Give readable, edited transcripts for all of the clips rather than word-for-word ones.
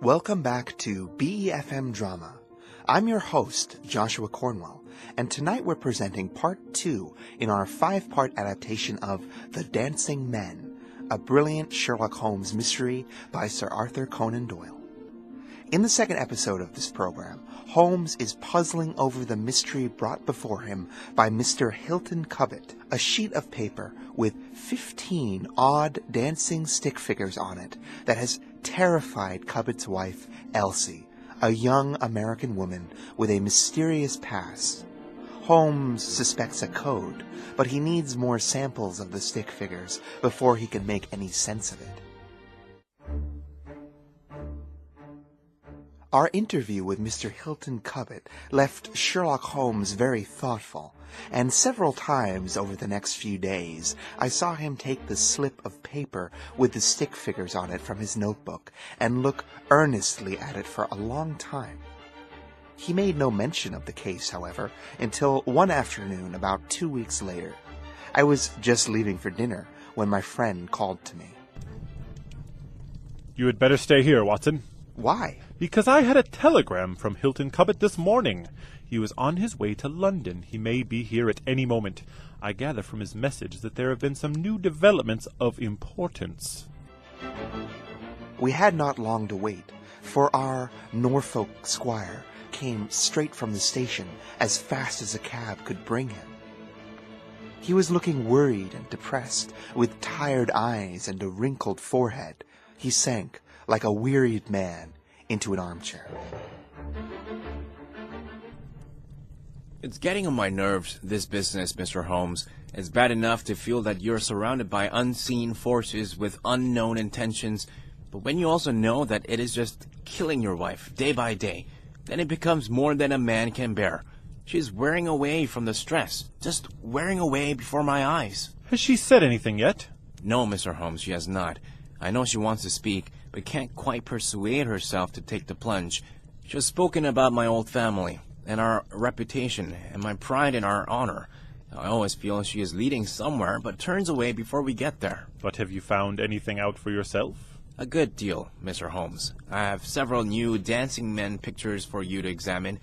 Welcome back to BeFM Drama. I'm your host, Joshua Cornwell, and tonight we're presenting Part 2 in our 5-part adaptation of The Dancing Men, a brilliant Sherlock Holmes mystery by Sir Arthur Conan Doyle. In the second episode of this program, Holmes is puzzling over the mystery brought before him by Mr. Hilton Cubitt, a sheet of paper with 15 odd dancing stick figures on it that has terrified Cubitt's wife, Elsie, a young American woman with a mysterious past. Holmes suspects a code, but he needs more samples of the stick figures before he can make any sense of it. Our interview with Mr. Hilton Cubitt left Sherlock Holmes very thoughtful, and several times over the next few days I saw him take the slip of paper with the stick figures on it from his notebook and look earnestly at it for a long time. He made no mention of the case, however, until one afternoon about 2 weeks later. I was just leaving for dinner when my friend called to me. You had better stay here, Watson. Why? Because I had a telegram from Hilton Cubitt this morning. He was on his way to London. He may be here at any moment. I gather from his message that there have been some new developments of importance. We had not long to wait, for our Norfolk squire came straight from the station as fast as a cab could bring him. He was looking worried and depressed, with tired eyes and a wrinkled forehead. He sank, like a wearied man, into an armchair. It's getting on my nerves, this business, Mr. Holmes. It's bad enough to feel that you're surrounded by unseen forces with unknown intentions, but when you also know that it is just killing your wife day by day, then it becomes more than a man can bear. She's wearing away from the stress, just wearing away before my eyes. Has she said anything yet? No, Mr. Holmes, she has not. I know she wants to speak, but can't quite persuade herself to take the plunge. She has spoken about my old family, and our reputation, and my pride in our honor. I always feel she is leading somewhere, but turns away before we get there. But have you found anything out for yourself? A good deal, Mr. Holmes. I have several new dancing men pictures for you to examine,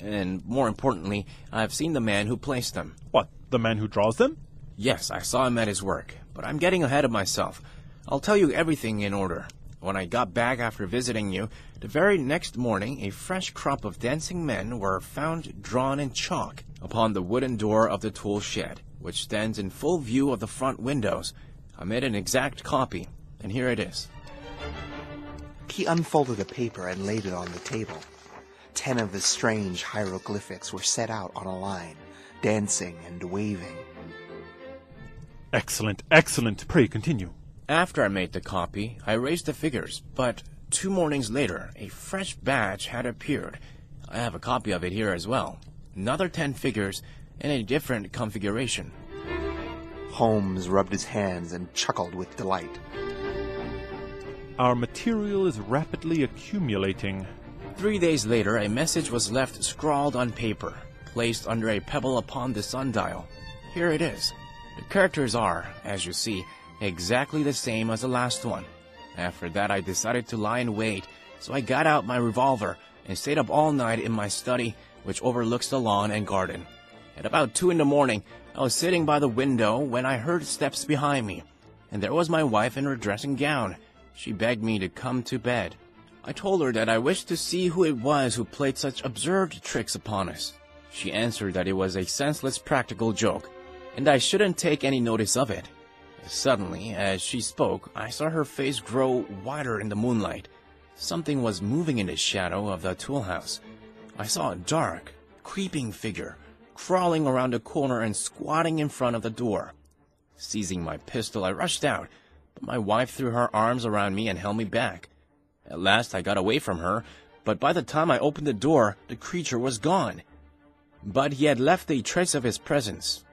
and more importantly, I have seen the man who placed them. What, the man who draws them? Yes, I saw him at his work, but I'm getting ahead of myself. I'll tell you everything in order. When I got back after visiting you, the very next morning, a fresh crop of dancing men were found drawn in chalk upon the wooden door of the tool shed, which stands in full view of the front windows. I made an exact copy, and here it is. He unfolded a paper and laid it on the table. 10 of the strange hieroglyphics were set out on a line, dancing and waving. Excellent, excellent. Pray continue. After I made the copy, I erased the figures, but 2 mornings later, a fresh batch had appeared. I have a copy of it here as well. Another 10 figures in a different configuration. Holmes rubbed his hands and chuckled with delight. Our material is rapidly accumulating. 3 days later, a message was left scrawled on paper, placed under a pebble upon the sundial. Here it is. The characters are, as you see, exactly the same as the last one. After that, I decided to lie in wait, so I got out my revolver and stayed up all night in my study, which overlooks the lawn and garden. At about 2 in the morning, I was sitting by the window when I heard steps behind me, and there was my wife in her dressing gown. She begged me to come to bed. I told her that I wished to see who it was who played such absurd tricks upon us. She answered that it was a senseless practical joke, and I shouldn't take any notice of it. Suddenly, as she spoke, I saw her face grow wider in the moonlight. Something was moving in the shadow of the tool house. I saw a dark, creeping figure crawling around the corner and squatting in front of the door. Seizing my pistol, I rushed out, but my wife threw her arms around me and held me back. At last I got away from her, but by the time I opened the door, the creature was gone. But he had left a trace of his presence.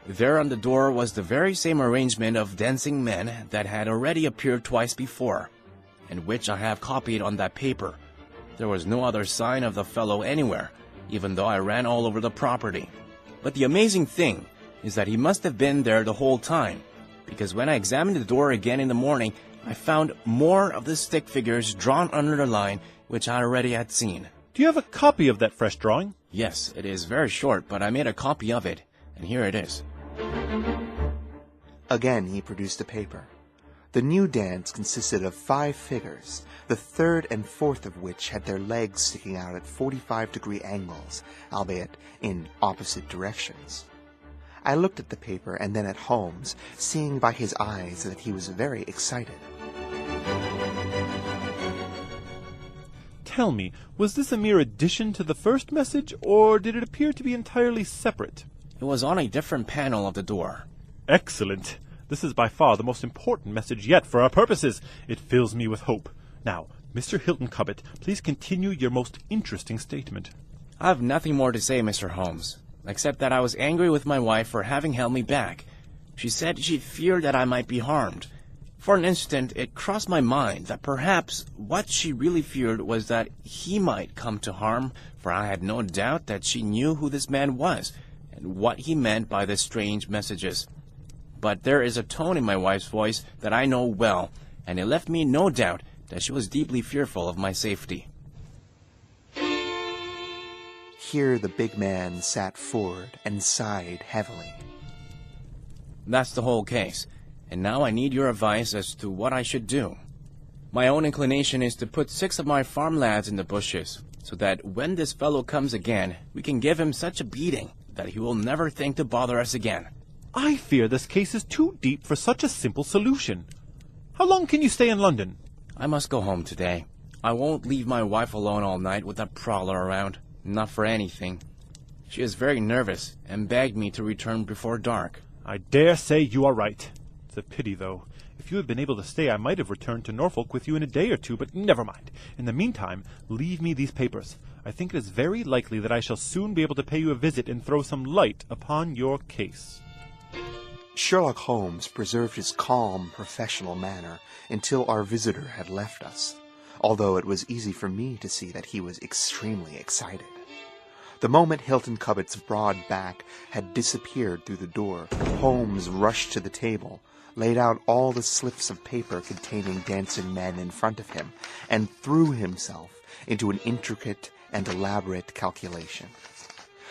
There on the door was the very same arrangement of dancing men that had already appeared twice before, and which I have copied on that paper. There was no other sign of the fellow anywhere, even though I ran all over the property. But the amazing thing is that he must have been there the whole time, because when I examined the door again in the morning, I found more of the stick figures drawn under the line, which I already had seen. Do you have a copy of that fresh drawing? Yes, it is very short, but I made a copy of it, and here it is. Again, he produced a paper. The new dance consisted of 5 figures, the third and fourth of which had their legs sticking out at 45-degree angles, albeit in opposite directions. I looked at the paper and then at Holmes, seeing by his eyes that he was very excited. Tell me, was this a mere addition to the first message, or did it appear to be entirely separate? It was on a different panel of the door. Excellent! This is by far the most important message yet for our purposes. It fills me with hope. Now, Mr. Hilton Cubitt, please continue your most interesting statement. I have nothing more to say, Mr. Holmes, except that I was angry with my wife for having held me back. She said she feared that I might be harmed. For an instant, it crossed my mind that perhaps what she really feared was that he might come to harm, for I had no doubt that she knew who this man was, and what he meant by the strange messages. But there is a tone in my wife's voice that I know well, and it left me no doubt that she was deeply fearful of my safety. Here the big man sat forward and sighed heavily. That's the whole case, and now I need your advice as to what I should do. My own inclination is to put 6 of my farm lads in the bushes, so that when this fellow comes again, we can give him such a beating that he will never think to bother us again. I fear this case is too deep for such a simple solution. How long can you stay in London? I must go home today. I won't leave my wife alone all night with that prowler around. Not for anything. She is very nervous and begged me to return before dark. I dare say you are right. It's a pity, though. If you had been able to stay, I might have returned to Norfolk with you in a day or two, but never mind. In the meantime, leave me these papers. I think it is very likely that I shall soon be able to pay you a visit and throw some light upon your case. Sherlock Holmes preserved his calm, professional manner until our visitor had left us, although it was easy for me to see that he was extremely excited. The moment Hilton Cubitt's broad back had disappeared through the door, Holmes rushed to the table, laid out all the slips of paper containing dancing men in front of him, and threw himself into an intricate and elaborate calculation.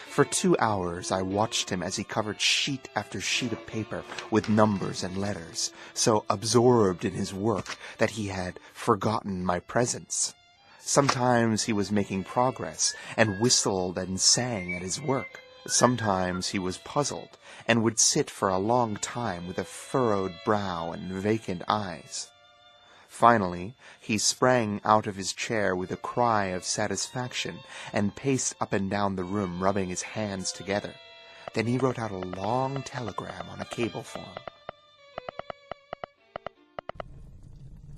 For 2 hours I watched him as he covered sheet after sheet of paper with numbers and letters, so absorbed in his work that he had forgotten my presence. Sometimes he was making progress and whistled and sang at his work. Sometimes he was puzzled and would sit for a long time with a furrowed brow and vacant eyes. Finally, he sprang out of his chair with a cry of satisfaction and paced up and down the room, rubbing his hands together. Then he wrote out a long telegram on a cable form.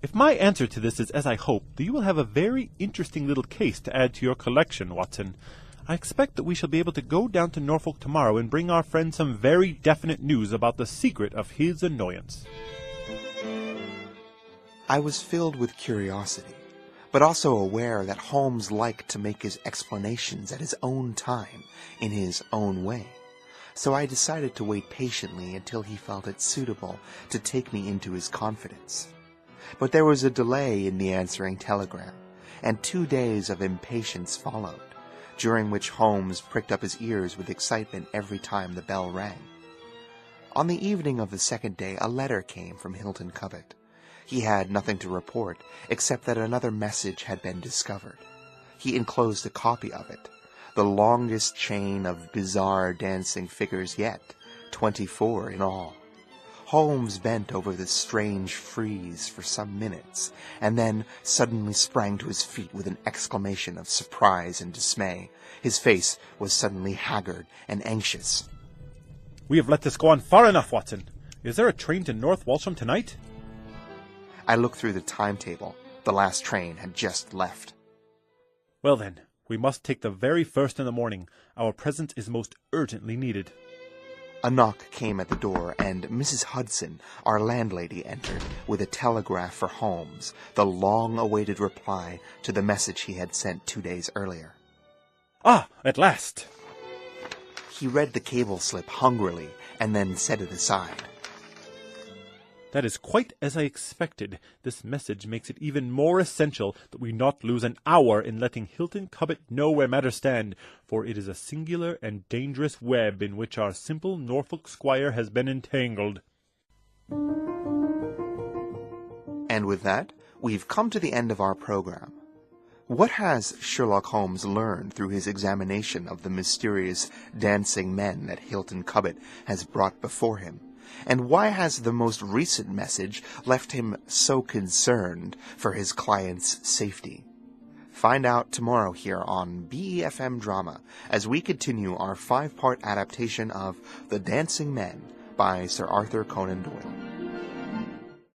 If my answer to this is as I hope, then you will have a very interesting little case to add to your collection, Watson. I expect that we shall be able to go down to Norfolk tomorrow and bring our friend some very definite news about the secret of his annoyance. I was filled with curiosity, but also aware that Holmes liked to make his explanations at his own time, in his own way. So I decided to wait patiently until he felt it suitable to take me into his confidence. But there was a delay in the answering telegram, and 2 days of impatience followed, during which Holmes pricked up his ears with excitement every time the bell rang. On the evening of the 2nd day, a letter came from Hilton Cubitt. He had nothing to report, except that another message had been discovered. He enclosed a copy of it, the longest chain of bizarre dancing figures yet, 24 in all. Holmes bent over this strange frieze for some minutes, and then suddenly sprang to his feet with an exclamation of surprise and dismay. His face was suddenly haggard and anxious. We have let this go on far enough, Watson. Is there a train to North Walsham tonight? I looked through the timetable. The last train had just left. Well then, we must take the very first in the morning. Our presence is most urgently needed. A knock came at the door, and Mrs. Hudson, our landlady, entered with a telegraph for Holmes, the long-awaited reply to the message he had sent 2 days earlier. Ah, at last! He read the cable slip hungrily, and then set it aside. That is quite as I expected. This message makes it even more essential that we not lose an hour in letting Hilton Cubitt know where matters stand, for it is a singular and dangerous web in which our simple Norfolk squire has been entangled. And with that, we've come to the end of our program. What has Sherlock Holmes learned through his examination of the mysterious dancing men that Hilton Cubitt has brought before him? And why has the most recent message left him so concerned for his client's safety? Find out tomorrow here on BeFM Drama as we continue our 5-part adaptation of The Dancing Men by Sir Arthur Conan Doyle.